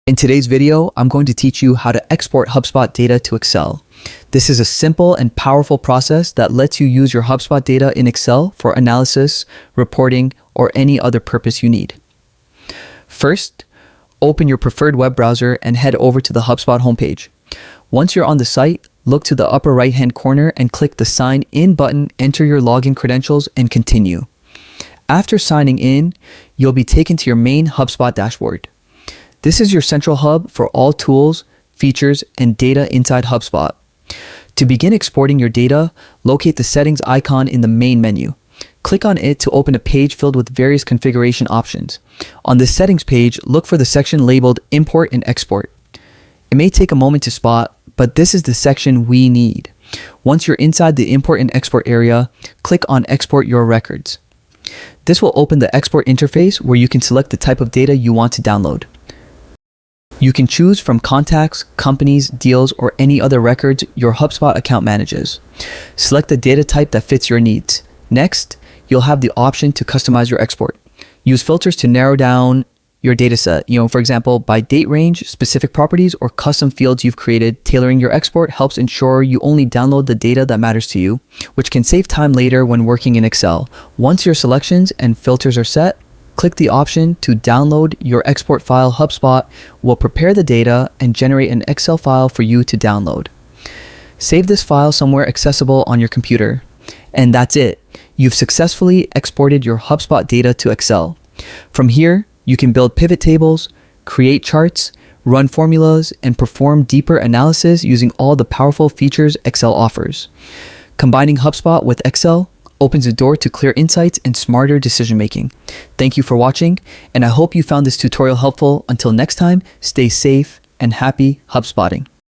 In today's video, I'm going to teach you how to export HubSpot data to Excel. This is a simple and powerful process that lets you use your HubSpot data in Excel for analysis, reporting, or any other purpose you need. First, open your preferred web browser and head over to the HubSpot homepage. Once you're on the site, look to the upper right-hand corner and click the Sign In button, enter your login credentials, and continue. After signing in, you'll be taken to your main HubSpot dashboard. This is your central hub for all tools, features, and data inside HubSpot. To begin exporting your data, locate the settings icon in the main menu. Click on it to open a page filled with various configuration options. On the settings page, look for the section labeled Import and Export. It may take a moment to spot, but this is the section we need. Once you're inside the Import and Export area, click on Export Your Records. This will open the export interface where you can select the type of data you want to download. You can choose from contacts, companies, deals, or any other records your HubSpot account manages. Select the data type that fits your needs. Next, you'll have the option to customize your export. Use filters to narrow down your data set. For example, by date range, specific properties, or custom fields you've created. Tailoring your export helps ensure you only download the data that matters to you, which can save time later when working in Excel. Once your selections and filters are set, click the option to download your export file. HubSpot will prepare the data and generate an Excel file for you to download. Save this file somewhere accessible on your computer. And that's it. You've successfully exported your HubSpot data to Excel. From here, you can build pivot tables, create charts, run formulas, and perform deeper analysis using all the powerful features Excel offers. Combining HubSpot with Excel opens the door to clear insights and smarter decision-making. Thank you for watching, and I hope you found this tutorial helpful. Until next time, stay safe and happy HubSpotting.